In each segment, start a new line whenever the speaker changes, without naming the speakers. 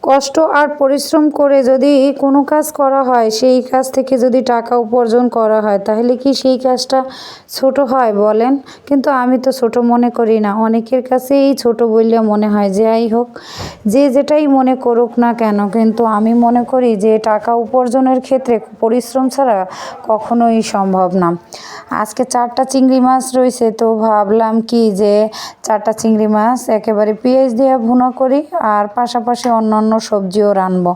কষ্ট আর পরিশ্রম করে যদি কোনো কাজ করা হয়, সেই কাজ থেকে যদি টাকা উপার্জন করা হয়, তাহলে কি সেই কাজটা ছোট হয় বলেন? কিন্তু আমি তো ছোট মনে করি না, অনেকের কাছেই ছোট বললে মনে হয়। যাই হোক, যে যেটাই মনে করুক না কেন, কিন্তু আমি মনে করি যে টাকা উপার্জনের ক্ষেত্রে পরিশ্রম ছাড়া কখনোই সম্ভব না। আজকে 4টা চিংড়ি মাছ রয়েছে, তো ভাবলাম কি যে 4টা চিংড়ি মাছ একেবারে পেঁয়াজ দিয়ে ভুনা করি, আর পাশাপাশি অন্যান্য সবজিও রানবো।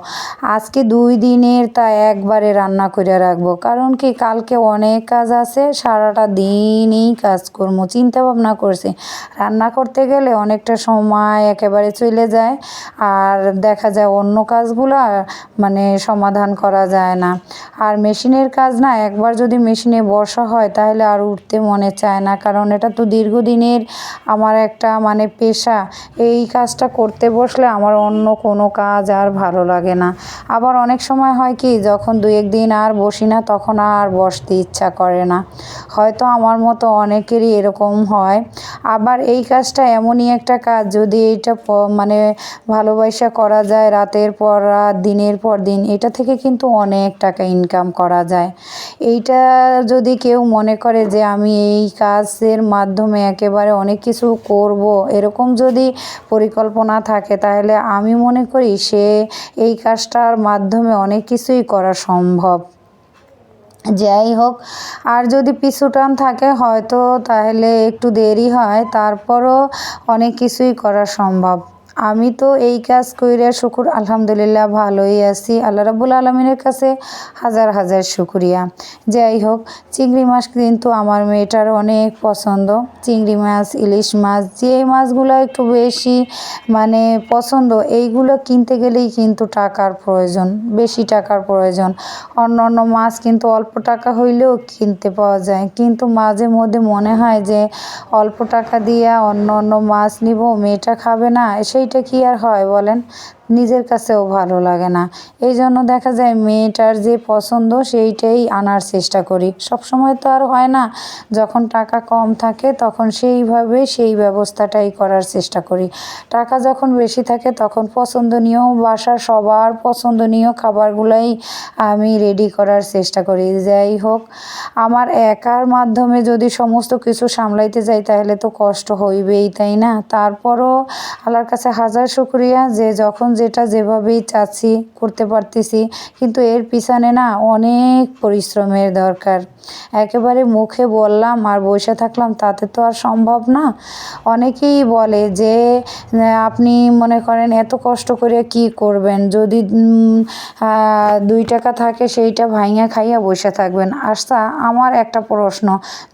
আজকে 2 দিনের তা একবারে রান্না করে রাখবো, কারণ কি কালকে অনেক কাজ আছে, সারাটা দিনই কাজ করবো। চিন্তা ভাবনা করছি, রান্না করতে গেলে অনেকটা সময় একেবারে চলে যায়, আর দেখা যায় অন্য কাজগুলো মানে সমাধান করা যায় না। আর মেশিনের কাজ না, একবার যদি মেশিনে বসা হয় তাহলে আর উঠতে মনে চায় না, কারণ এটা তো দীর্ঘদিনের আমার একটা মানে পেশা। এই কাজটা করতে বসলে আমার অন্য কোনো কাজ আর ভালো লাগে না। আবার অনেক সময় হয় কি, যখন 2-1 দিন আর বসি না, তখন আর বসতে ইচ্ছা করে না। হয়তো আমার মতো অনেকেরই এরকম হয়। আবার এই কাজটা এমনই একটা কাজ, যদি এইটা মানে ভালোবাসা করা যায়, রাতের পর রাত, দিনের পর দিন, এটা থেকে কিন্তু অনেক টাকা ইনকাম করা যায়। এইটা যদি কেউ মনে করে যে আমি এই কাজের মাধ্যমে একেবারে অনেক কিছু করব, এরকম যদি পরিকল্পনা থাকে, তাহলে আমি মনে করি সে এই কাজটার মাধ্যমে অনেক কিছুই করা সম্ভব। যাই হোক, আর যদি পিছু টান থাকে হয়তো, তাহলে একটু দেরি হয়, তারপরও অনেক কিছুই করা সম্ভব। আমি তো এই কাজ কইরা শুকুর আলহামদুলিল্লাহ ভালোই আছি। আল্লাহ রাব্বুল আলামিনের কাছে হাজার হাজার শুকরিয়া। যাই হোক, চিংড়ি মাছ কিন্তু আমার মেয়েটার অনেক পছন্দ। চিংড়ি মাছ, ইলিশ মাছ, যে মাছগুলো একটু বেশি মানে পছন্দ, এইগুলো কিনতে গেলেই কিন্তু টাকার প্রয়োজন, বেশি টাকার প্রয়োজন। অন্য মাছ কিন্তু অল্প টাকা হইলেও কিনতে পাওয়া যায়, কিন্তু মাঝে মধ্যে মনে হয় যে অল্প টাকা দিয়ে অন্য মাছ নিব, মেয়েটা খাবে না, সেইটা কি আর হয় বলেন? নিজের কাছেও ভালো লাগে না। এই জন্য দেখা যায় মেয়েটার যে পছন্দ সেইটাই আনার চেষ্টা করি। সবসময় তো আর হয় না, যখন টাকা কম থাকে তখন সেইভাবে সেই ব্যবস্থাটাই করার চেষ্টা করি। টাকা যখন বেশি থাকে তখন পছন্দনীয়, বাসার সবার পছন্দনীয় খাবারগুলাই আমি রেডি করার চেষ্টা করি। যাই হোক, আমার একার মাধ্যমে যদি সমস্ত কিছু সামলাইতে যাই, তাহলে তো কষ্ট হইবেই, তাই না? তারপরও আল্লাহর কাছে হাজার শুকরিয়া যে যখন যেটা যেভাবেই চাচ্ছি করতে পারতেছি, কিন্তু এর পিছনে না অনেক পরিশ্রমের দরকার। একেবারে মুখে বললাম আর বসে থাকলাম, তাতে তো আর সম্ভব না। অনেকেই বলে যে আপনি মনে করেন এত কষ্ট করে কি করবেন, যদি 2 টাকা থাকে সেইটা ভাইঙা খাইয়া বসে থাকবেন। আচ্ছা, আমার একটা প্রশ্ন,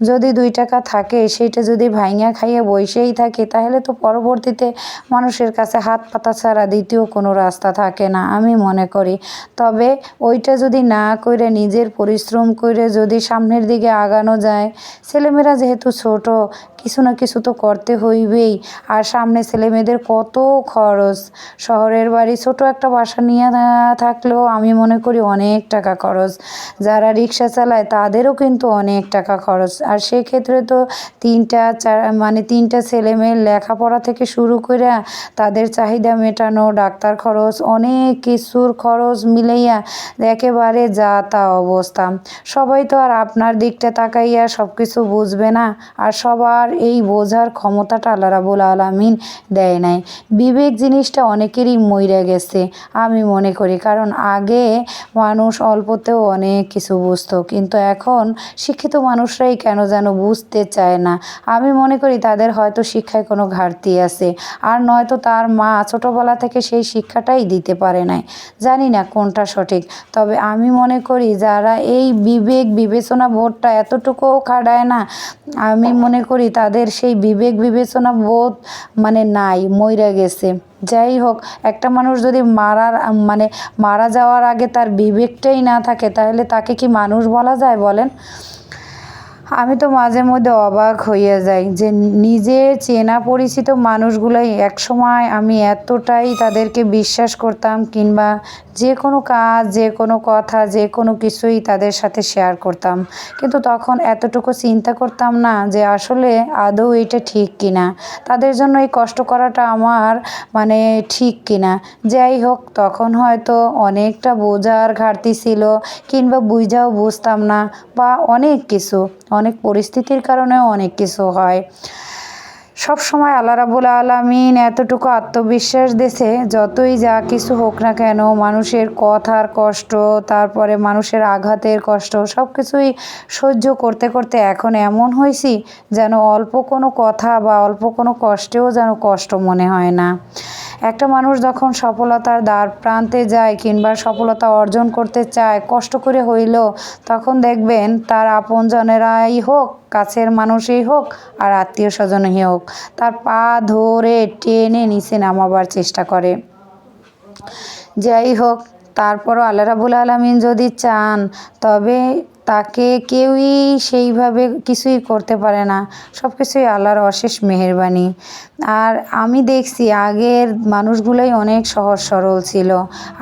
যদি 2 টাকা থাকে সেইটা যদি ভাইঙা খাইয়া বসেই থাকে, তাহলে তো পরবর্তীতে মানুষের কাছে হাত পাতা ছাড়া দ্বিতীয় কোনো রাস্তা থাকে না, আমি মনে করি। তবে ওইটা যদি না করে নিজের পরিশ্রম করে যদি সামনের দিকে আগানো যায়, ছেলেমেয়েরা যেহেতু ছোট, কিছু না কিছু তো করতে হইবেই। আর সামনে ছেলেমেয়েদের কত খরচ, শহরের বাড়ি, ছোট একটা বাসা নিয়ে থাকলেও আমি মনে করি অনেক টাকা খরচ। যারা রিক্সা চালায় তাদেরও কিন্তু অনেক টাকা খরচ। আর সেক্ষেত্রে তো 3টা ছেলেমেয়ের লেখাপড়া থেকে শুরু করে তাদের চাহিদা মেটানো, ডাক্তার খরচ, অনেক কিছুর খরচ মিলাইয়া একেবারে যা তা অবস্থা। সবাই তো আর আপনার দিকটা তাকাইয়া সব কিছু বুঝবে না, আর সবার এই বোঝার ক্ষমতাটা আল্লাহ রাব্বুল আলামিন দেয় নাই। বিবেক জিনিসটা অনেকেরই মইরা গেছে আমি মনে করি, কারণ আগে মানুষ অল্পতেও অনেক কিছু বুঝতো, কিন্তু এখন শিক্ষিত মানুষরাই কেন যেন বুঝতে চায় না। আমি মনে করি তাদের হয়তো শিক্ষায় কোনো ঘাটতি আছে, আর নয়তো তার মা ছোটোবেলা থেকে সেই শিক্ষাটাই দিতে পারে নাই। জানি না কোনটা সঠিক, তবে আমি মনে করি যারা এই বিবেক বিবেচনা বোধটা এতটুকুও খাটায় না, আমি মনে করি তাদের সেই বিবেক বিবেচনা বোধ মানে নাই, মইরা গেছে। যাই হোক, একটা মানুষ যদি মারা যাওয়ার আগে তার বিবেকটাই না থাকে, তাহলে তাকে কি মানুষ বলা যায় বলেন? আমি তো মাঝে মধ্যে অবাক হইয়া যাই যে নিজের চেনা পরিচিত মানুষগুলাই একসময় আমি এতটাই তাদেরকে বিশ্বাস করতাম, কিংবা যে কোনো কাজ, যে কোনো কথা, যে কোনো কিছুই তাদের সাথে শেয়ার করতাম, কিন্তু তখন এতটুকু চিন্তা করতাম না যে আসলে আদৌ এটা ঠিক কিনা, তাদের জন্য এই কষ্ট করাটা আমার মানে ঠিক কিনা। যাই হোক, তখন হয়তো অনেকটা বোঝার ঘাটতি ছিল, কিংবা বুঝাও বুঝতাম না, বা অনেক পরিস্থিতির কারণেও অনেক কিছু হয়। সব সময় আল্লাহ রাব্বুল আলামিন এতটুকু আত্মবিশ্বাস দিয়েছে, যতই যা কিছু হোক না কেন, মানুষের কথার কষ্ট, তারপরে মানুষের আঘাতের কষ্ট, সব কিছুই সহ্য করতে করতে এখন এমন হয়েছি যেন অল্প কোনো কথা বা অল্প কোনো কষ্টেও যেন কষ্ট মনে হয় না। একটা মানুষ যখন সফলতার দ্বার প্রান্তে যায়, কিংবা সফলতা অর্জন করতে চায় কষ্ট করে হইলেও, তখন দেখবেন তার আপনজনেরাই হোক, কাছের মানুষই হোক, আর আত্মীয় স্বজনই হোক, তার পা ধরে টেনে নিচে নামাবার চেষ্টা করে। যাই হোক, তারপরও আল্লাহ রাব্বুল আলামিন যদি চান, তবে তাকে কেউই সেইভাবে কিছুই করতে পারে না। সব কিছুই আল্লাহর অশেষ মেহেরবানি। আর আমি দেখছি আগের মানুষগুলোই অনেক সহজ সরল ছিল,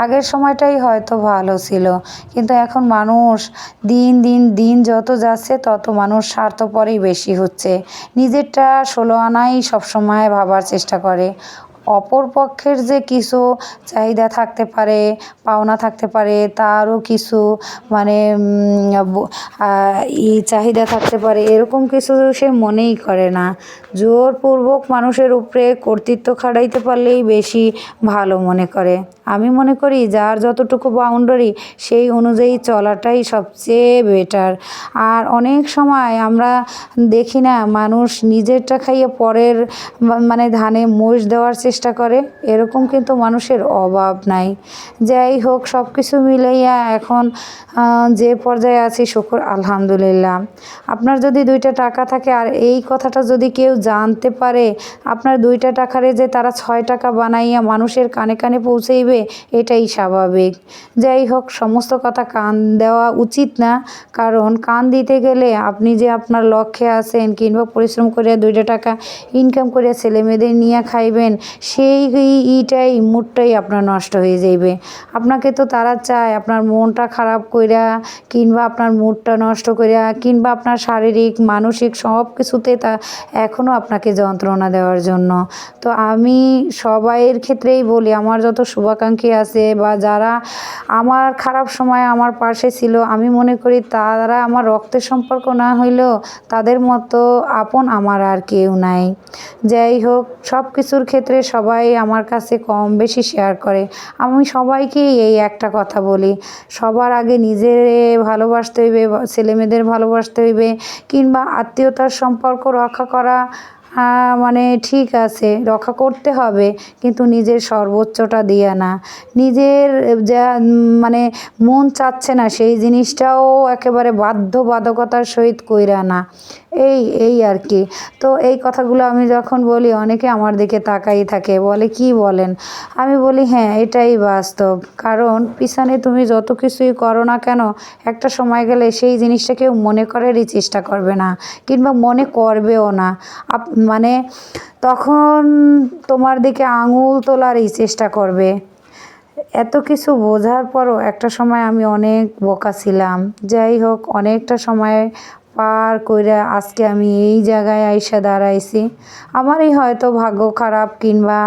আগের সময়টাই হয়তো ভালো ছিল, কিন্তু এখন মানুষ দিন দিন দিন যত যাচ্ছে তত মানুষ স্বার্থপরই বেশি হচ্ছে। নিজেরটা ১৬ আনাই সবসময় ভাবার চেষ্টা করে। অপর পক্ষের যে কিছু চাহিদা থাকতে পারে, পাওনা থাকতে পারে, তারও কিছু মানে চাহিদা থাকতে পারে, এরকম কিছু সে মনেই করে না। জোরপূর্বক মানুষের উপরে কর্তৃত্ব খাটাইতে পারলেই বেশি ভালো মনে করে। আমি মনে করি যার যতটুকু বাউন্ডারি, সেই অনুযায়ী চলাটাই সবচেয়ে বেটার। আর অনেক সময় আমরা দেখি না, মানুষ নিজেরটা খাইয়ে পরের মানে ধানে মোষ দেওয়ার চেষ্টা করে, এরকম কিন্তু মানুষের অভাব নাই। যাই হোক, সব কিছু মিলাইয়া এখন যে পর্যায়ে আছি, শুকর আলহামদুলিল্লাহ। আপনার যদি 2টা টাকা থাকে, আর এই কথাটা যদি কেউ জানতে পারে, আপনার 2টা টাকারে যে তারা 6 টাকা বানাইয়া মানুষের কানে কানে পৌঁছাইবে, এটাই স্বাভাবিক। যাই হোক, সমস্ত কথা কান দেওয়া উচিত না, কারণ কান দিতে গেলে আপনি যে আপনার লক্ষ্যে আছেন, কিংবা পরিশ্রম করে 2টা টাকা ইনকাম করে ছেলেমেয়েদের নিয়ে খাইবেন, সেই মুডটাই আপনার নষ্ট হয়ে যাইবে। আপনাকে তো তারা চায় আপনার মনটা খারাপ কইরা, কিংবা আপনার মুডটা নষ্ট কইরা, কিংবা আপনার শারীরিক মানসিক সব কিছুতে তা এখনও আপনাকে যন্ত্রণা দেওয়ার জন্য। তো আমি সবাইয়ের ক্ষেত্রেই বলি, আমার যত শুভাকাঙ্ক্ষী আছে বা যারা আমার খারাপ সময়ে আমার পাশে ছিল, আমি মনে করি তারা আমার রক্তের সম্পর্ক না হইলেও তাদের মতো আপন আমার আর কেউ নাই। যাই হোক, সব কিছুর ক্ষেত্রে সবাই আমার কাছে কম বেশি শেয়ার করে। আমি সবাইকেই এই একটা কথা বলি, সবার আগে নিজের ভালোবাসতে হইবে, ছেলেমেয়েদের ভালোবাসতে হইবে, কিংবা আত্মীয়তার সম্পর্ক রক্ষা করা মানে ঠিক আছে, রক্ষা করতে হবে, কিন্তু নিজের সর্বোচ্চটা দিয়া না। নিজের যা মানে মন চাচ্ছে না, সেই জিনিসটাও একেবারে বাধ্যবাধকতার সহিত কইরা না। এই আর কি। তো এই কথাগুলো আমি যখন বলি, অনেকে আমার দিকে তাকাই থাকে, বলে কি বলেন? আমি বলি হ্যাঁ, এটাই বাস্তব। কারণ পিছনে তুমি যত কিছুই করো না কেন, একটা সময় গেলে সেই জিনিসটা কেউ মনে করারই চেষ্টা করবে না, কিংবা মনে করবেও না। মানে তখন তোমার দিকে আঙুল তোলারই চেষ্টা করবে। এত কিছু বোঝার পরও একটা সময় আমি অনেক বোকা ছিলাম। যাই হোক, অনেকটা সময় পার কইরা আজকে আমি এই জায়গায় আইসা দাঁড়াইছি। আমারই হয়তো ভাগ্য খারাপ, কিংবা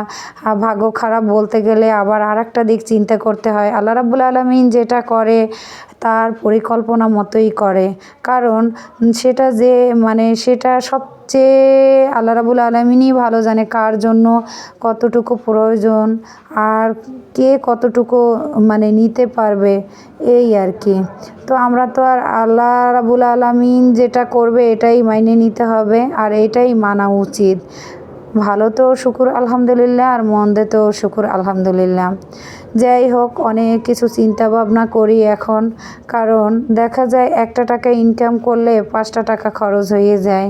ভাগ্য খারাপ বলতে গেলে আবার আরেকটা দিক চিন্তা করতে হয়। আল্লাহ রাব্বুল আলামিন যেটা করে তার পরিকল্পনা মতোই করে, কারণ সেটা যে সেটা সবচেয়ে আল্লাহ রাব্বুল আলামিনই ভালো জানে কার জন্য কতটুকু প্রয়োজন, আর কে কতটুকু নিতে পারবে, এই আর কি। তো আমরা তো আর আল্লাহ রাব্বুল আলামিন যেটা করবে এটাই মাইনে নিতে হবে, আর এটাই মানা উচিত। ভালোতেও শুকুর আলহামদুলিল্লাহ, আর মন্দেতেও শুকুর আলহামদুলিল্লাহ। যাই হোক, অনেক কিছু চিন্তা ভাবনা করি এখন, কারণ দেখা যায় একটা টাকা ইনকাম করলে 5টা টাকা খরচ হয়ে যায়।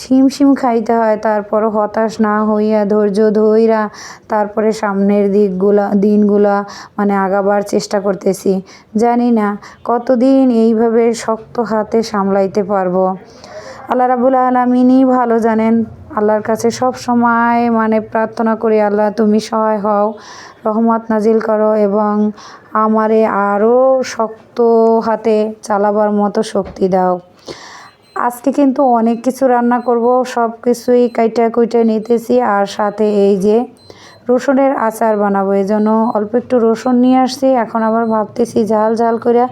হিমশিম খাইতে হয়, তারপরও হতাশ না হইয়া ধৈর্য ধইরা তারপরে সামনের দিনগুলা আগাবার চেষ্টা করতেছি। জানি না কতদিন এইভাবে শক্ত হাতে সামলাইতে পারবো। আল্লাহ রাব্বুল আলামিনই ভালো জানেন। আল্লাহর কাছে সব সময় প্রার্থনা করি, আল্লাহ তুমি সহায় হও, রহমত নাজিল করো এবং আমারে আরও শক্ত হাতে চালাবার মতো শক্তি দাও। আজকে কিন্তু অনেক কিছু রান্না করব, সব কিছুই কাইটা কুইটা নিতেছি। আর সাথে এই যে রসুনের আচার বানাবো, এই জন্য অল্প একটু রসুন নিয়ে আসছি। এখন আবার ভাবতেছি ঝাল ঝাল করে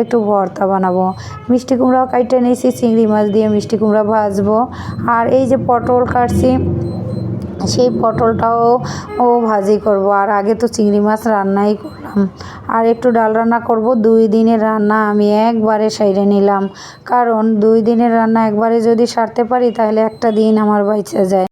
একটু ভর্তা বানাবো। মিষ্টি কুমড়াও কাইটা নিয়েছি, চিংড়ি মাছ দিয়ে মিষ্টি কুমড়া ভাজবো। আর এই যে পটল কাটছি, সেই পটলটাও ভাজি করব। আর আগে তো চিংড়ি মাছ রান্নাই করলাম। আর একটু ডাল রান্না করব। 2 দিনের রান্না আমি একবারে সাইরে নিলাম, কারণ 2 দিনের রান্না একবারে যদি সারতে পারি তাহলে একটা দিন আমার বাইচা যায়।